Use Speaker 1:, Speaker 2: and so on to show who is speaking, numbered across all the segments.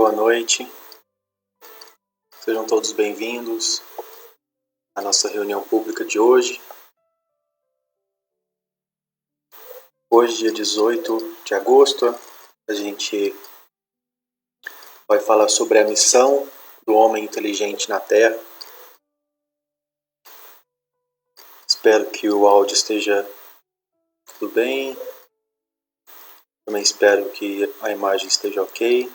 Speaker 1: Boa noite, sejam todos bem-vindos à nossa reunião pública de hoje. Hoje, dia 18 de agosto, a gente vai falar sobre a missão do homem inteligente na Terra. Espero que o áudio esteja tudo bem. Também espero que a imagem esteja ok.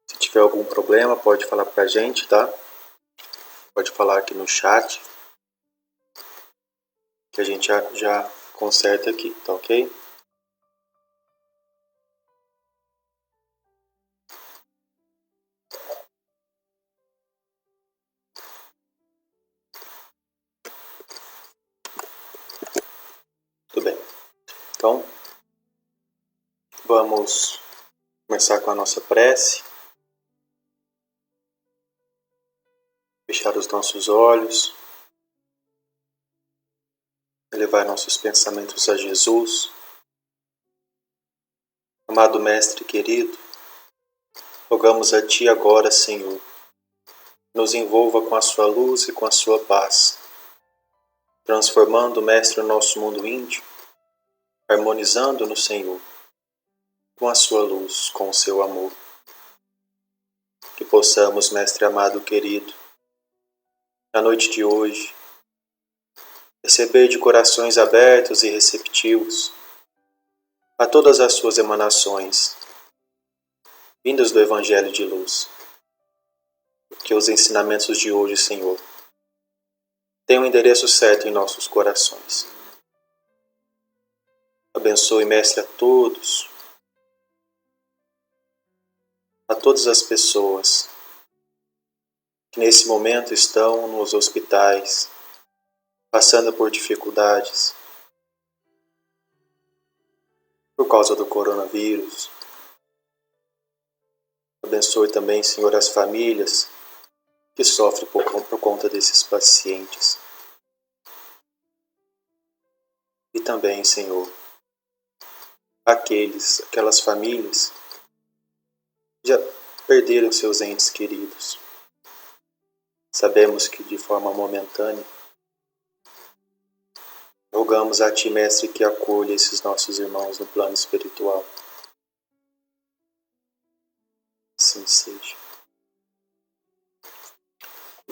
Speaker 1: Se tiver algum problema, pode falar pra gente, tá? Pode falar aqui no chat, que a gente já conserta aqui, tá ok? Tudo bem. Então, vamos começar com a nossa prece. Fechar os nossos olhos. Elevar nossos pensamentos a Jesus. Amado Mestre querido, rogamos a Ti agora, Senhor, nos envolva com a Sua luz e com a Sua paz, transformando, Mestre, o nosso mundo íntimo, harmonizando no Senhor, com a Sua luz, com o Seu amor. Que possamos, Mestre amado querido, na noite de hoje, receber de corações abertos e receptivos a todas as Suas emanações, vindas do Evangelho de luz. Que os ensinamentos de hoje, Senhor, tenham o endereço certo em nossos corações. Abençoe, Mestre, a todas as pessoas que nesse momento estão nos hospitais, passando por dificuldades por causa do coronavírus. Abençoe também, Senhor, as famílias que sofrem por conta desses pacientes. E também, Senhor, aquelas famílias que já perderam seus entes queridos. Sabemos que de forma momentânea. Rogamos a Ti, Mestre, que acolha esses nossos irmãos no plano espiritual. Assim seja.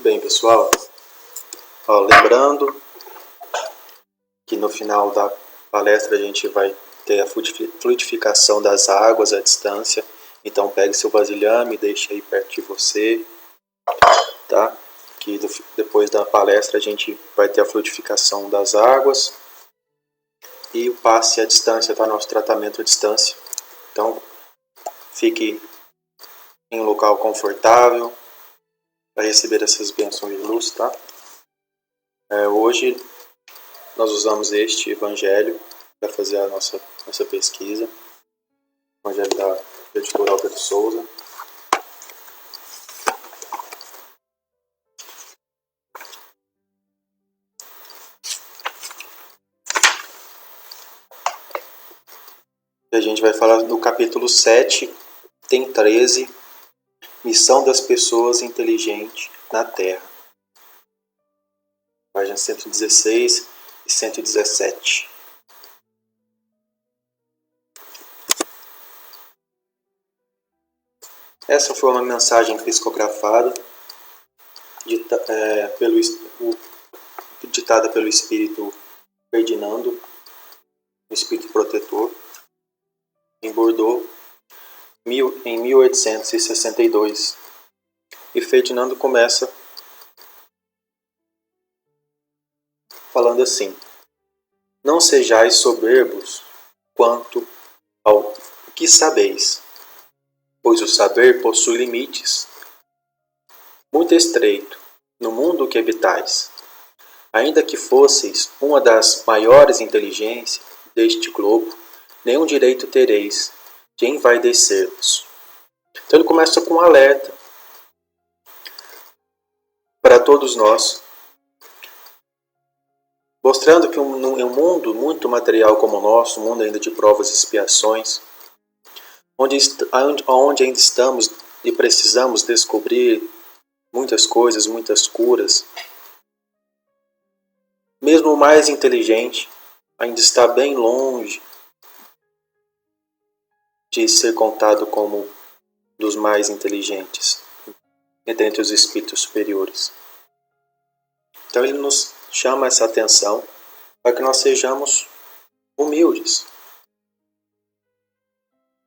Speaker 1: Bem, pessoal, lembrando que no final da palestra a gente vai ter a fluidificação das águas à distância. Então pegue seu vasilhame e deixe aí perto de você, tá? Que depois da palestra a gente vai ter a fluidificação das águas e o passe à distância, tá? Nosso tratamento à distância. Então fique em um local confortável para receber essas bênçãos de luz, tá? Hoje nós usamos este evangelho para fazer a nossa pesquisa. O evangelho da editora Alta de Souza. E a gente vai falar do capítulo 7, tem 13, Missão das Pessoas Inteligentes na Terra. Página 116 e 117. Essa foi uma mensagem psicografada ditada pelo Espírito Ferdinando, o Espírito Protetor, em Bordeaux, em 1862. E Ferdinando começa falando assim: não sejais soberbos quanto ao que sabeis, pois o saber possui limites muito estreito no mundo que habitais. Ainda que fosseis uma das maiores inteligências deste globo, nenhum direito tereis de envaidecer-vos. Então ele começa com um alerta para todos nós, mostrando que em um mundo muito material como o nosso, um mundo ainda de provas e expiações, onde ainda estamos e precisamos descobrir muitas coisas, muitas curas. Mesmo o mais inteligente ainda está bem longe de ser contado como dos mais inteligentes dentre os espíritos superiores. Então ele nos chama essa atenção para que nós sejamos humildes.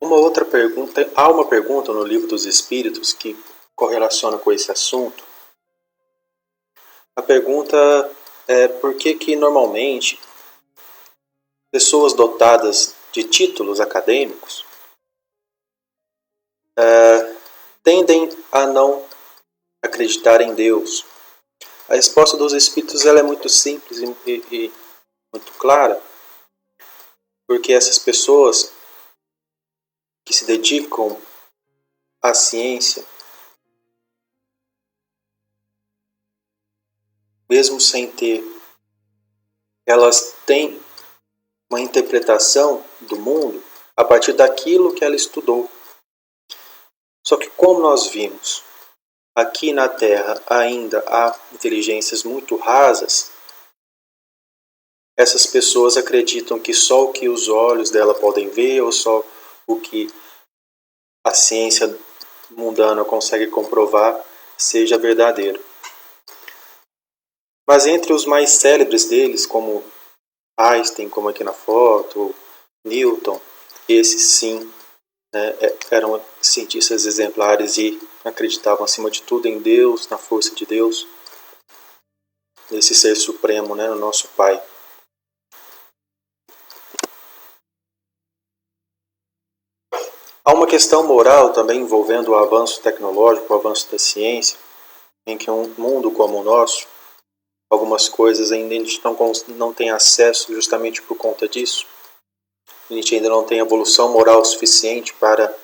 Speaker 1: Uma outra pergunta, há uma pergunta no Livro dos Espíritos que correlaciona com esse assunto. A pergunta é por que normalmente pessoas dotadas de títulos acadêmicos tendem a não acreditar em Deus. A resposta dos Espíritos ela é muito simples e muito clara, porque essas pessoas que se dedicam à ciência, mesmo sem ter, elas têm uma interpretação do mundo a partir daquilo que ela estudou. Só que como nós vimos, aqui na Terra ainda há inteligências muito rasas, essas pessoas acreditam que só o que os olhos dela podem ver ou só o que a ciência mundana consegue comprovar seja verdadeiro. Mas entre os mais célebres deles, como Einstein, como aqui na foto, Newton, esses sim, né, eram cientistas exemplares e acreditavam acima de tudo em Deus, na força de Deus, nesse ser supremo, né, no nosso Pai. Há uma questão moral também envolvendo o avanço tecnológico, o avanço da ciência, em que um mundo como o nosso, algumas coisas ainda a gente não tem acesso justamente por conta disso. A gente ainda não tem evolução moral suficiente para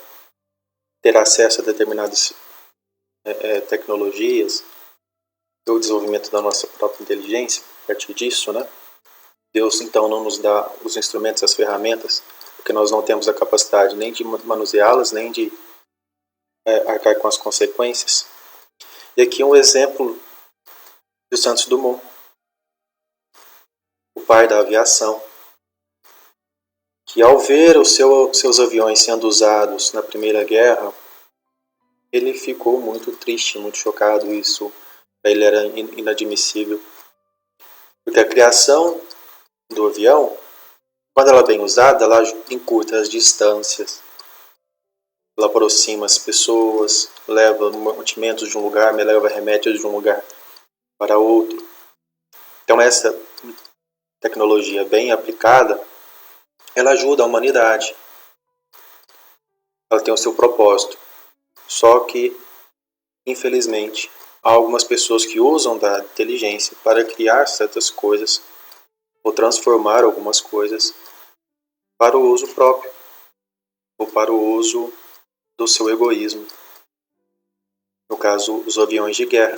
Speaker 1: ter acesso a determinadas tecnologias, o desenvolvimento da nossa própria inteligência, a partir disso, né? Deus então não nos dá os instrumentos, as ferramentas, porque nós não temos a capacidade nem de manuseá-las, nem de arcar com as consequências. E aqui um exemplo de Santos Dumont, o pai da aviação, que ao ver os seus aviões sendo usados na Primeira Guerra, ele ficou muito triste, muito chocado. Isso para ele era inadmissível, porque a criação do avião, quando ela é bem usada, ela encurta as distâncias, ela aproxima as pessoas, leva mantimentos de um lugar, leva remédios de um lugar para outro. Então essa tecnologia bem aplicada, ela ajuda a humanidade. Ela tem o seu propósito. Só que, infelizmente, há algumas pessoas que usam da inteligência para criar certas coisas ou transformar algumas coisas para o uso próprio ou para o uso do seu egoísmo. No caso, os aviões de guerra.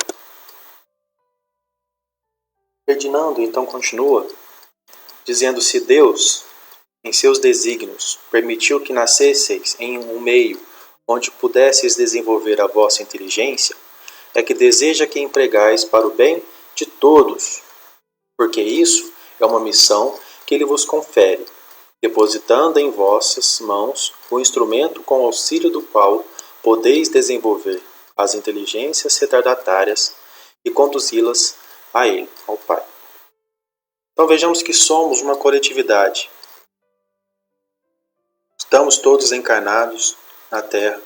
Speaker 1: Ferdinando então continua dizendo: se Deus, em seus desígnios, permitiu que nascesseis em um meio onde pudesseis desenvolver a vossa inteligência, é que deseja que empregais para o bem de todos, porque isso é uma missão que Ele vos confere, depositando em vossas mãos o instrumento com o auxílio do qual podeis desenvolver as inteligências retardatárias e conduzi-las a Ele, ao Pai. Então vejamos que somos uma coletividade. Estamos todos encarnados na Terra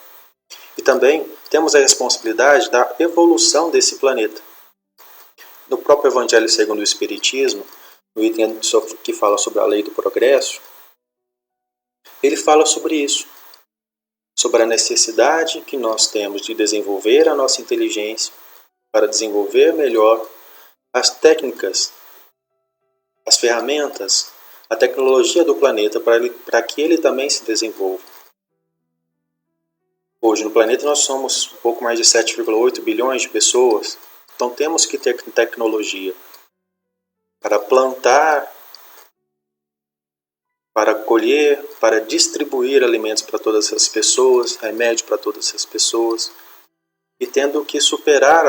Speaker 1: e também temos a responsabilidade da evolução desse planeta. No próprio Evangelho segundo o Espiritismo, no item que fala sobre a lei do progresso, ele fala sobre isso, sobre a necessidade que nós temos de desenvolver a nossa inteligência para desenvolver melhor as técnicas, as ferramentas, a tecnologia do planeta para que ele também se desenvolva. Hoje no planeta nós somos um pouco mais de 7,8 bilhões de pessoas, então temos que ter tecnologia para plantar para colher, para distribuir alimentos para todas as pessoas, remédio para todas as pessoas, e tendo que superar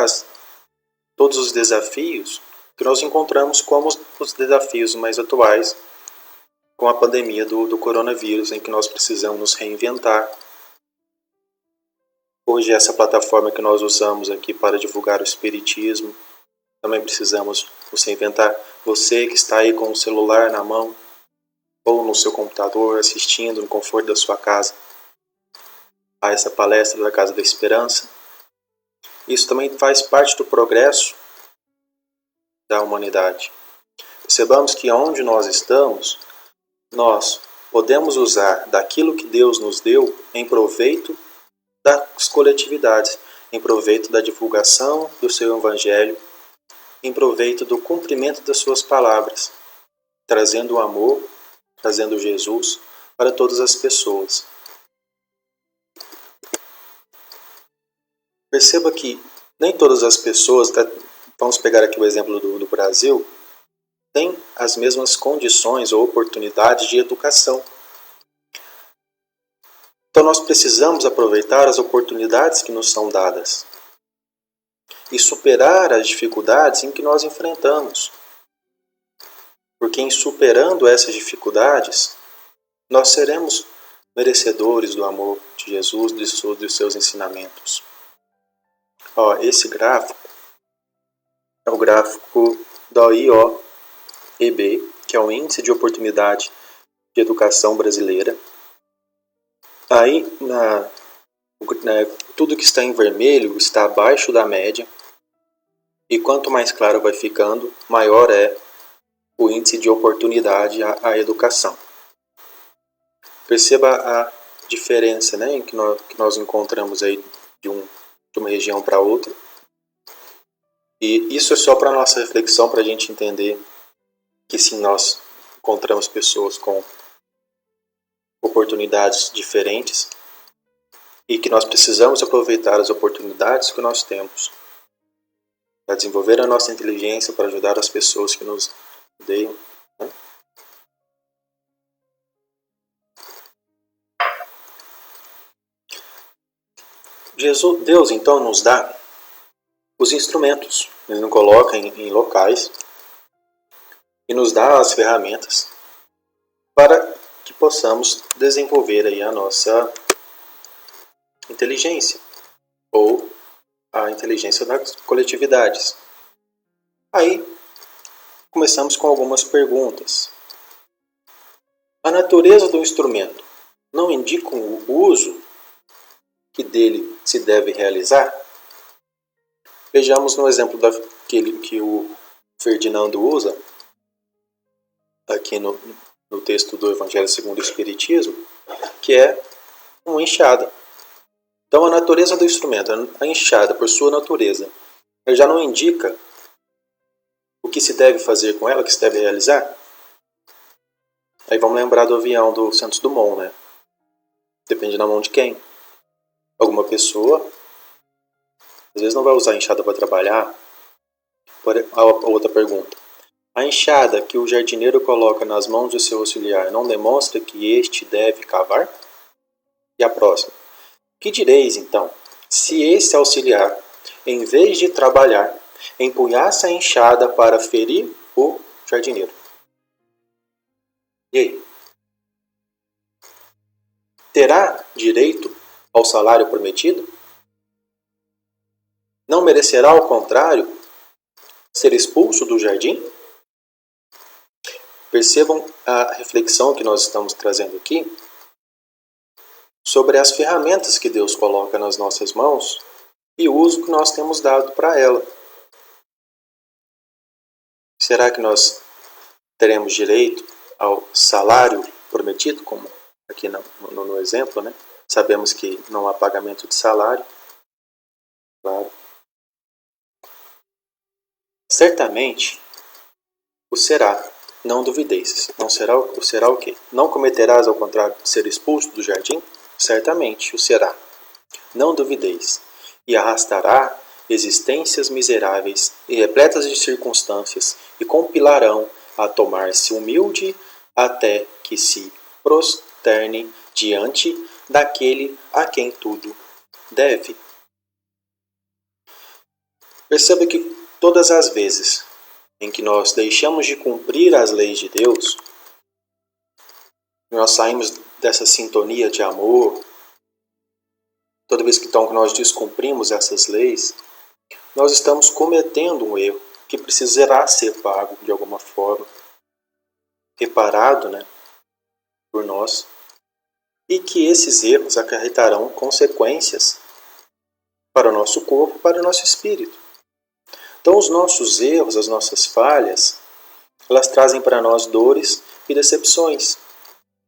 Speaker 1: todos os desafios que nós encontramos como os desafios mais atuais com a pandemia do coronavírus, em que nós precisamos nos reinventar. Hoje, essa plataforma que nós usamos aqui para divulgar o Espiritismo, também precisamos nos reinventar. Você que está aí com o celular na mão, ou no seu computador, assistindo no conforto da sua casa a essa palestra da Casa da Esperança, isso também faz parte do progresso da humanidade. Percebamos que onde nós estamos, nós podemos usar daquilo que Deus nos deu em proveito das coletividades, em proveito da divulgação do seu Evangelho, em proveito do cumprimento das suas palavras, trazendo o amor, trazendo Jesus para todas as pessoas. Perceba que nem todas as pessoas, vamos pegar aqui o exemplo do Brasil, têm as mesmas condições ou oportunidades de educação. Então nós precisamos aproveitar as oportunidades que nos são dadas e superar as dificuldades em que nós enfrentamos. Porque em superando essas dificuldades, nós seremos merecedores do amor de Jesus, dos seus ensinamentos. Esse gráfico é o gráfico da IOEB, que é o Índice de Oportunidade de Educação Brasileira. Aí, tudo que está em vermelho está abaixo da média, e quanto mais claro vai ficando, maior é o índice de oportunidade à educação. Perceba a diferença, né, que nós encontramos aí de uma região para outra. E isso é só para nossa reflexão, para a gente entender que sim, nós encontramos pessoas com oportunidades diferentes e que nós precisamos aproveitar as oportunidades que nós temos para desenvolver a nossa inteligência, para ajudar as pessoas que nos rodeiam. Né? Deus então nos dá os instrumentos, Ele nos coloca em locais e nos dá as ferramentas para que possamos desenvolver aí a nossa inteligência ou a inteligência das coletividades. Aí começamos com algumas perguntas. A natureza do instrumento não indica o uso que dele se deve realizar? Vejamos no exemplo que o Ferdinando usa aqui no texto do Evangelho segundo o Espiritismo, que é uma enxada. Então a natureza do instrumento, a enxada por sua natureza, ela já não indica o que se deve fazer com ela, o que se deve realizar? Aí vamos lembrar do avião do Santos Dumont, né? Depende da mão de quem. Alguma pessoa, às vezes não vai usar a enxada para trabalhar. A outra pergunta. A enxada que o jardineiro coloca nas mãos do seu auxiliar não demonstra que este deve cavar? E a próxima. Que direis, então, se esse auxiliar, em vez de trabalhar, empunhasse a enxada para ferir o jardineiro? E aí? Terá direito ao salário prometido? Não merecerá, ao contrário, ser expulso do jardim? Percebam a reflexão que nós estamos trazendo aqui sobre as ferramentas que Deus coloca nas nossas mãos e o uso que nós temos dado para ela. Será que nós teremos direito ao salário prometido, como aqui no exemplo, né? Sabemos que não há pagamento de salário. Claro. Certamente o será. Não duvideis. Não será o será o quê? Não cometerás, ao contrário, de ser expulso do jardim? Certamente o será. Não duvideis. E arrastará existências miseráveis e repletas de circunstâncias, e compilarão a tomar-se humilde até que se prosterne diante daquele a quem tudo deve. Perceba que todas as vezes em que nós deixamos de cumprir as leis de Deus, nós saímos dessa sintonia de amor, toda vez que nós descumprimos essas leis, nós estamos cometendo um erro que precisará ser pago de alguma forma, reparado, por nós, e que esses erros acarretarão consequências para o nosso corpo, para o nosso espírito. Então, os nossos erros, as nossas falhas, elas trazem para nós dores e decepções.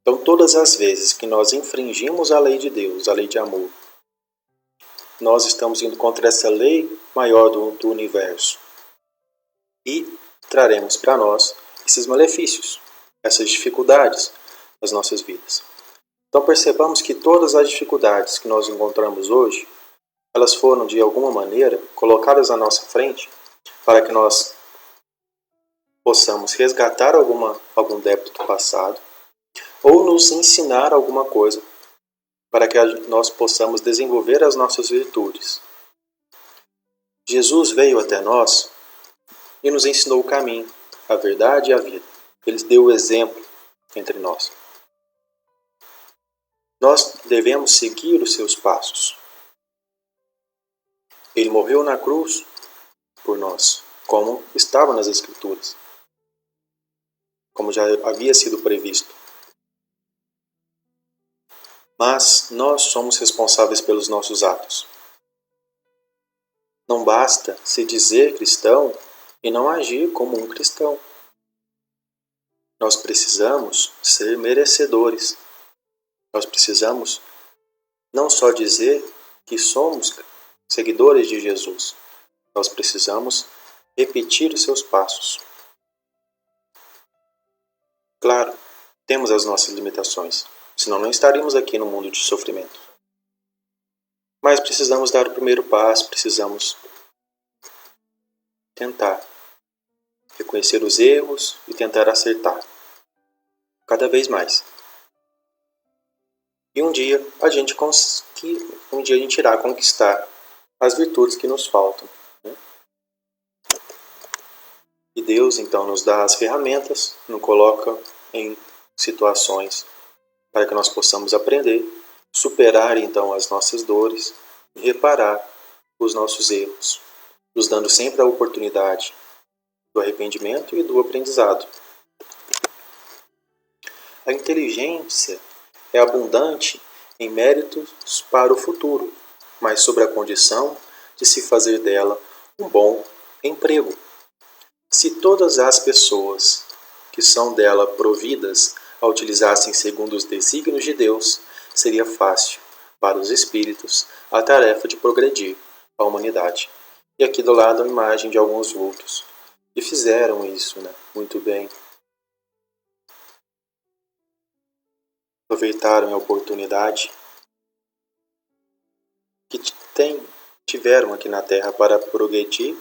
Speaker 1: Então, todas as vezes que nós infringimos a lei de Deus, a lei de amor, nós estamos indo contra essa lei maior do universo e traremos para nós esses malefícios, essas dificuldades nas nossas vidas. Então, percebamos que todas as dificuldades que nós encontramos hoje, elas foram, de alguma maneira, colocadas à nossa frente para que nós possamos resgatar algum débito passado ou nos ensinar alguma coisa para que nós possamos desenvolver as nossas virtudes. Jesus veio até nós e nos ensinou o caminho, a verdade e a vida. Ele deu o exemplo entre nós. Nós devemos seguir os seus passos. Ele morreu na cruz por nós, como estava nas Escrituras, como já havia sido previsto. Mas nós somos responsáveis pelos nossos atos. Não basta se dizer cristão e não agir como um cristão. Nós precisamos ser merecedores. Nós precisamos não só dizer que somos seguidores de Jesus, nós precisamos repetir os seus passos. Claro, temos as nossas limitações, senão não estaríamos aqui no mundo de sofrimento. Mas precisamos dar o primeiro passo, precisamos tentar reconhecer os erros e tentar acertar cada vez mais. E um dia a gente irá conquistar as virtudes que nos faltam. E Deus então nos dá as ferramentas, nos coloca em situações para que nós possamos aprender, superar então as nossas dores e reparar os nossos erros, nos dando sempre a oportunidade do arrependimento e do aprendizado. A inteligência é abundante em méritos para o futuro, mas sob a condição de se fazer dela um bom emprego. Se todas as pessoas que são dela providas a utilizassem segundo os desígnios de Deus, seria fácil para os espíritos a tarefa de progredir a humanidade. E aqui do lado a imagem de alguns vultos que fizeram isso, muito bem. Aproveitaram a oportunidade que tiveram aqui na Terra para progredir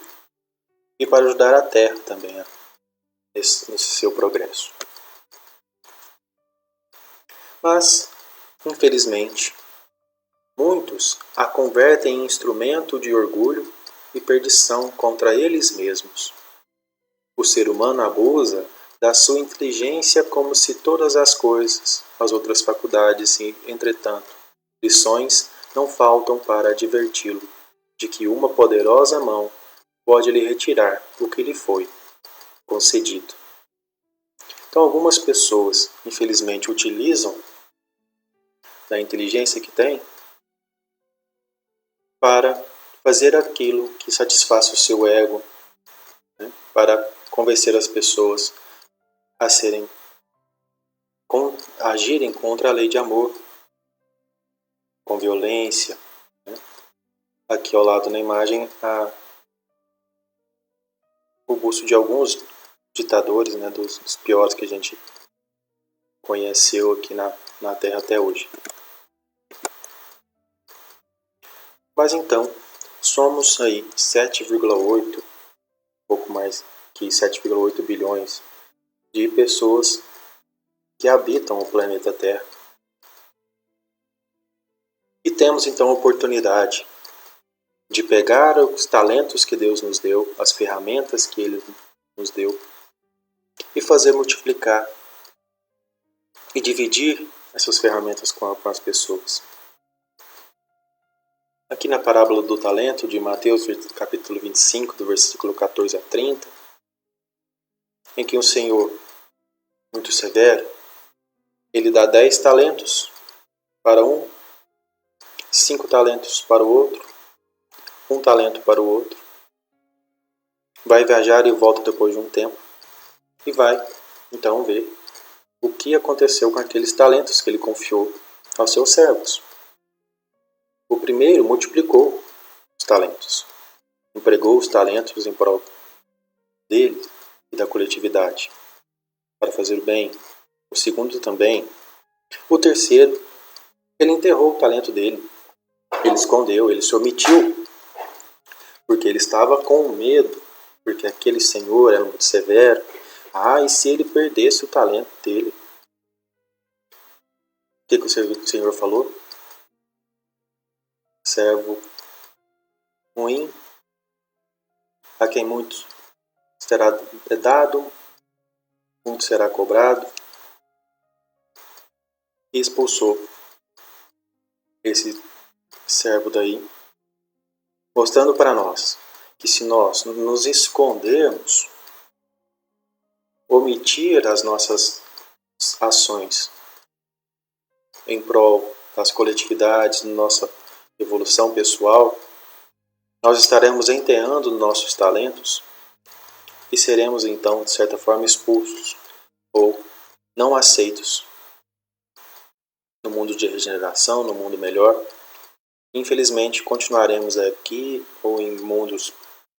Speaker 1: e para ajudar a Terra também nesse seu progresso. Mas, infelizmente, muitos a convertem em instrumento de orgulho e perdição contra eles mesmos. O ser humano abusa da sua inteligência como se todas as coisas, as outras faculdades e, entretanto, lições não faltam para adverti-lo de que uma poderosa mão pode lhe retirar o que lhe foi concedido. Então, algumas pessoas, infelizmente, utilizam da inteligência que têm para fazer aquilo que satisfaz o seu ego, para convencer as pessoas a agirem contra a lei de amor, com violência. Aqui ao lado na imagem o busto de alguns ditadores, dos piores que a gente conheceu aqui na Terra até hoje. Mas então, somos aí 7,8, pouco mais que 7,8 bilhões de pessoas que habitam o planeta Terra. E temos então a oportunidade de pegar os talentos que Deus nos deu, as ferramentas que Ele nos deu, e fazer multiplicar e dividir essas ferramentas com as pessoas. Aqui na parábola do talento de Mateus, capítulo 25, do versículo 14 a 30, em que um Senhor muito severo, ele dá 10 talentos para um, 5 talentos para o outro, 1 talento para o outro. Vai viajar e volta depois de um tempo e vai então ver o que aconteceu com aqueles talentos que ele confiou aos seus servos. O primeiro multiplicou os talentos, empregou os talentos em prol dele e da coletividade, para fazer o bem. O segundo também. O terceiro, ele enterrou o talento dele, ele escondeu, ele se omitiu, porque ele estava com medo, porque aquele senhor era muito severo. E se ele perdesse o talento dele? O que o Senhor falou? Servo ruim, a quem muito será dado, muito será cobrado, e expulsou esse servo daí, mostrando para nós que se nós nos escondermos, omitir as nossas ações em prol das coletividades, nossa evolução pessoal, nós estaremos enterrando nossos talentos e seremos então, de certa forma, expulsos ou não aceitos no mundo de regeneração, no mundo melhor. Infelizmente, continuaremos aqui ou em mundos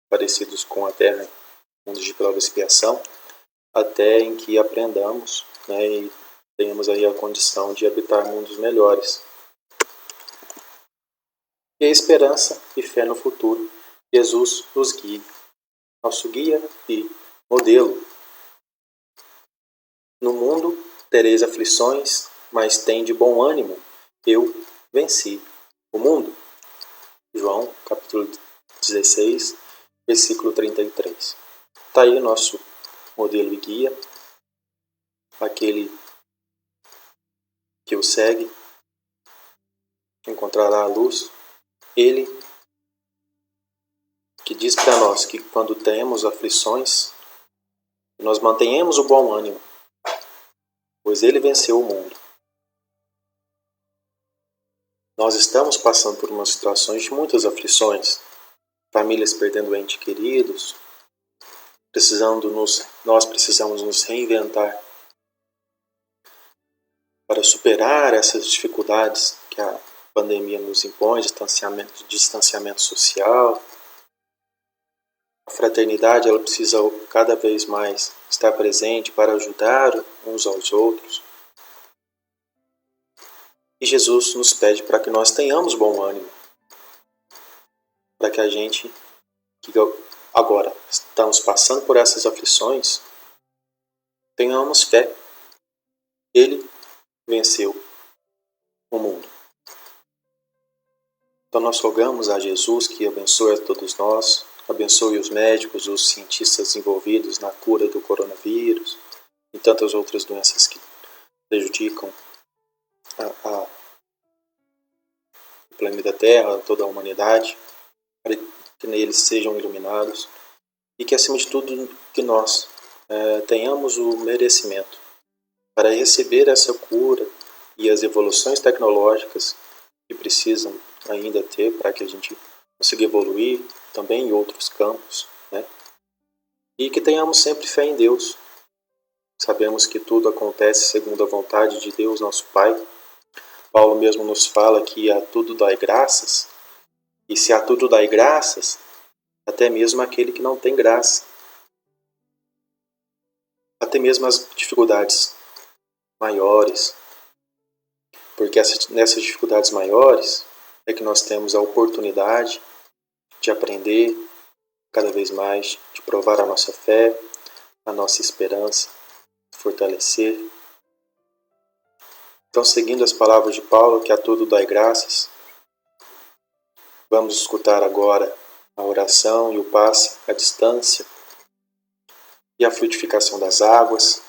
Speaker 1: parecidos com a Terra, mundos de prova e expiação, até em que aprendamos, e tenhamos aí a condição de habitar mundos melhores. E a esperança e fé no futuro, Jesus nos guie, nosso guia e modelo. No mundo tereis aflições, mas tende bom ânimo, eu venci o mundo. João, capítulo 16, versículo 33. Está aí o nosso modelo e guia, aquele que o segue encontrará a luz. Ele que diz para nós que quando temos aflições, nós mantenhamos o bom ânimo, pois ele venceu o mundo. Nós estamos passando por umas situações de muitas aflições, famílias perdendo entes queridos, nós precisamos nos reinventar para superar essas dificuldades que a pandemia nos impõe, distanciamento social. A fraternidade ela precisa cada vez mais estar presente para ajudar uns aos outros. E Jesus nos pede para que nós tenhamos bom ânimo, para que a gente, que agora estamos passando por essas aflições, tenhamos fé. Ele venceu o mundo. Então nós rogamos a Jesus que abençoe a todos nós, abençoe os médicos, os cientistas envolvidos na cura do coronavírus e tantas outras doenças que prejudicam o planeta Terra, toda a humanidade, para que neles sejam iluminados e que, acima de tudo, que nós tenhamos o merecimento para receber essa cura e as evoluções tecnológicas que precisam ainda ter para que a gente consiga evoluir também em outros campos, E que tenhamos sempre fé em Deus. Sabemos que tudo acontece segundo a vontade de Deus, nosso Pai. Paulo mesmo nos fala que a tudo dai graças, e se a tudo dai graças, até mesmo aquele que não tem graça. Até mesmo as dificuldades maiores, porque nessas dificuldades maiores é que nós temos a oportunidade de aprender cada vez mais, de provar a nossa fé, a nossa esperança, fortalecer Então, seguindo as palavras de Paulo, que a tudo dai graças, vamos escutar agora a oração e o passe à distância e a fluidificação das águas.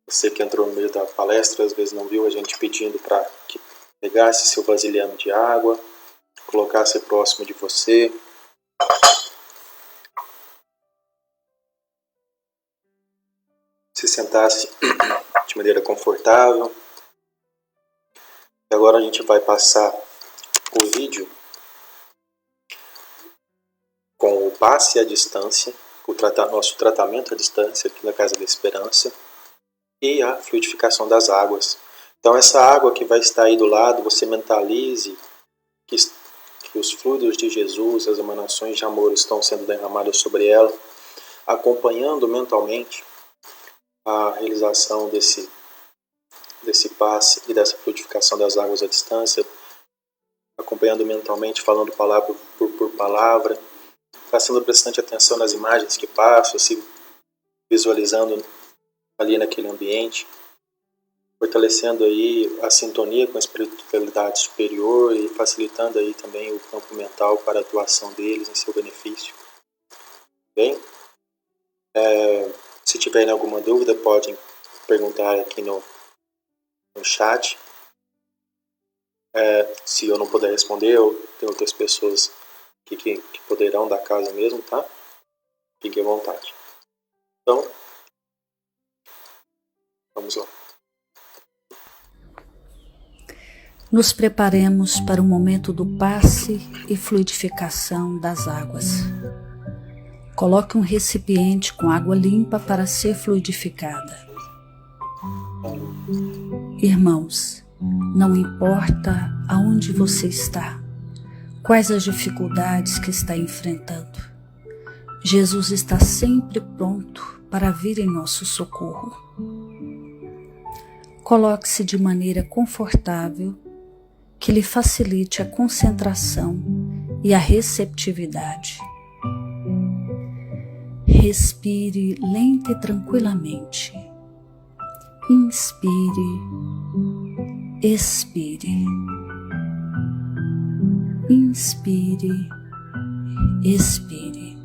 Speaker 1: Você que entrou no meio da palestra, às vezes não viu a gente pedindo para que pegasse seu vasilhame de água, colocasse próximo de você. Se sentasse de maneira confortável. E agora a gente vai passar o vídeo com o passe à distância, o nosso tratamento à distância aqui na Casa da Esperança e a fluidificação das águas. Então essa água que vai estar aí do lado, você mentalize que os fluidos de Jesus, as emanações de amor estão sendo derramadas sobre ela, acompanhando mentalmente a realização desse passe e dessa fluidificação das águas à distância, acompanhando mentalmente, falando palavra por palavra, passando bastante atenção nas imagens que passam, se visualizando ali naquele ambiente, fortalecendo aí a sintonia com a espiritualidade superior e facilitando aí também o campo mental para a atuação deles em seu benefício. Bem? Se tiverem alguma dúvida, podem perguntar aqui no chat. Se eu não puder responder, tem outras pessoas que poderão da casa mesmo, tá? Fiquem à vontade. Então, vamos lá.
Speaker 2: Nos preparemos para o momento do passe e fluidificação das águas. Coloque um recipiente com água limpa para ser fluidificada. Irmãos, não importa aonde você está, quais as dificuldades que está enfrentando, Jesus está sempre pronto para vir em nosso socorro. Coloque-se de maneira confortável, que lhe facilite a concentração e a receptividade. Respire lenta e tranquilamente. Inspire, expire. Inspire, expire.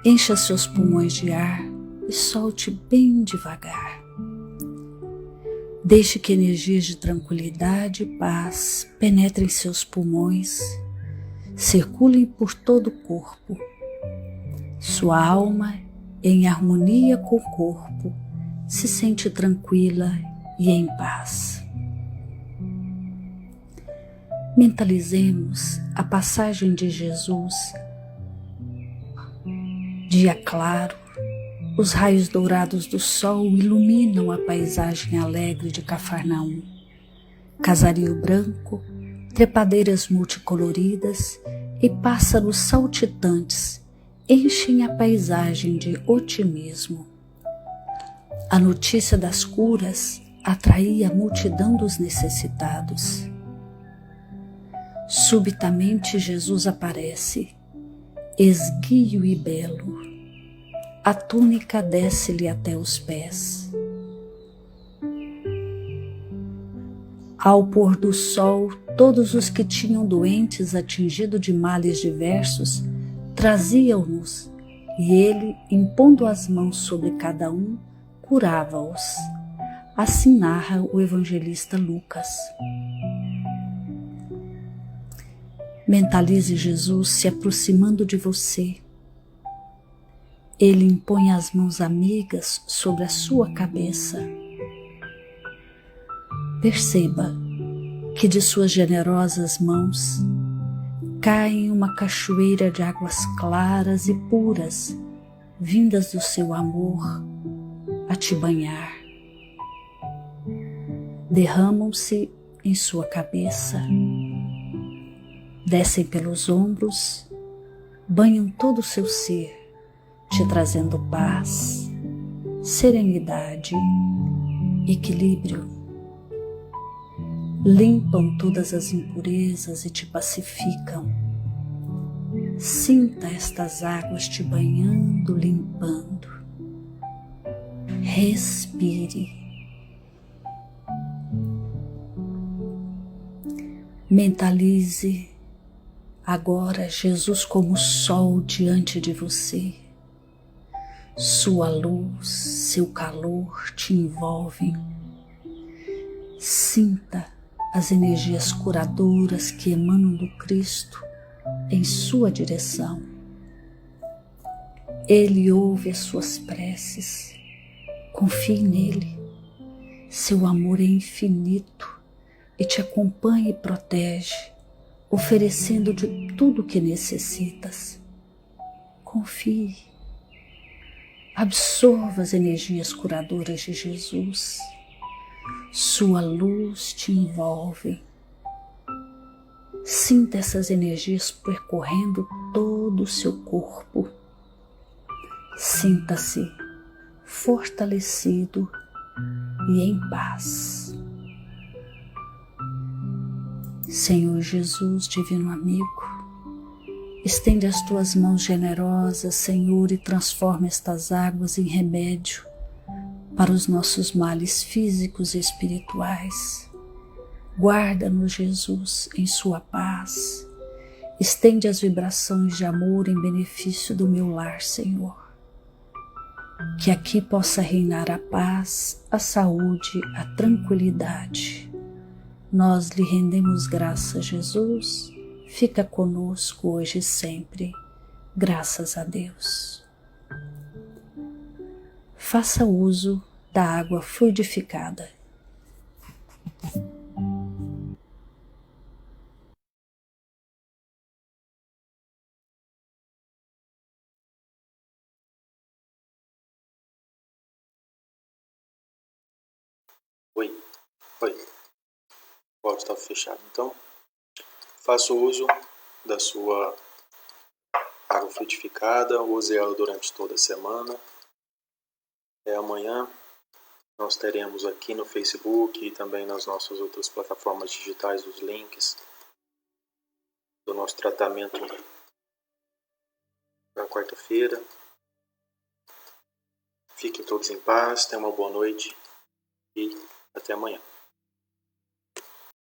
Speaker 2: Encha seus pulmões de ar e solte bem devagar. Deixe que energias de tranquilidade e paz penetrem seus pulmões, circulem por todo o corpo. Sua alma, em harmonia com o corpo, se sente tranquila e em paz. Mentalizemos a passagem de Jesus. Dia claro, os raios dourados do sol iluminam a paisagem alegre de Cafarnaum. Casario branco, trepadeiras multicoloridas e pássaros saltitantes enchem a paisagem de otimismo. A notícia das curas atraía a multidão dos necessitados. Subitamente Jesus aparece, esguio e belo. A túnica desce-lhe até os pés. Ao pôr do sol, todos os que tinham doentes atingidos de males diversos traziam-nos, e ele, impondo as mãos sobre cada um, curava-os. Assim narra o evangelista Lucas. Mentalize Jesus se aproximando de você. Ele impõe as mãos amigas sobre a sua cabeça. Perceba que de suas generosas mãos cai uma cachoeira de águas claras e puras, vindas do seu amor, a te banhar. Derramam-se em sua cabeça, descem pelos ombros, banham todo o seu ser, te trazendo paz, serenidade, equilíbrio. Limpam todas as impurezas e te pacificam. Sinta estas águas te banhando, limpando. Respire. Mentalize agora Jesus como sol diante de você. Sua luz, seu calor te envolvem. Sinta as energias curadoras que emanam do Cristo em sua direção. Ele ouve as suas preces. Confie nele. Seu amor é infinito e te acompanha e protege, oferecendo de tudo o que necessitas. Confie. Absorva as energias curadoras de Jesus. Sua luz te envolve. Sinta essas energias percorrendo todo o seu corpo. Sinta-se fortalecido e em paz. Senhor Jesus, divino amigo, estende as tuas mãos generosas, Senhor, e transforma estas águas em remédio para os nossos males físicos e espirituais. Guarda-nos, Jesus, em sua paz. Estende as vibrações de amor em benefício do meu lar, Senhor. Que aqui possa reinar a paz, a saúde, a tranquilidade. Nós lhe rendemos graças, Jesus. Fica conosco hoje e sempre. Graças a Deus. Faça uso da água fluidificada.
Speaker 1: Oi. O áudio está fechado. Então, faça uso da sua água frutificada, use ela durante toda a semana. Amanhã nós teremos aqui no Facebook e também nas nossas outras plataformas digitais os links do nosso tratamento na quarta-feira. Fiquem todos em paz, tenham uma boa noite e até amanhã.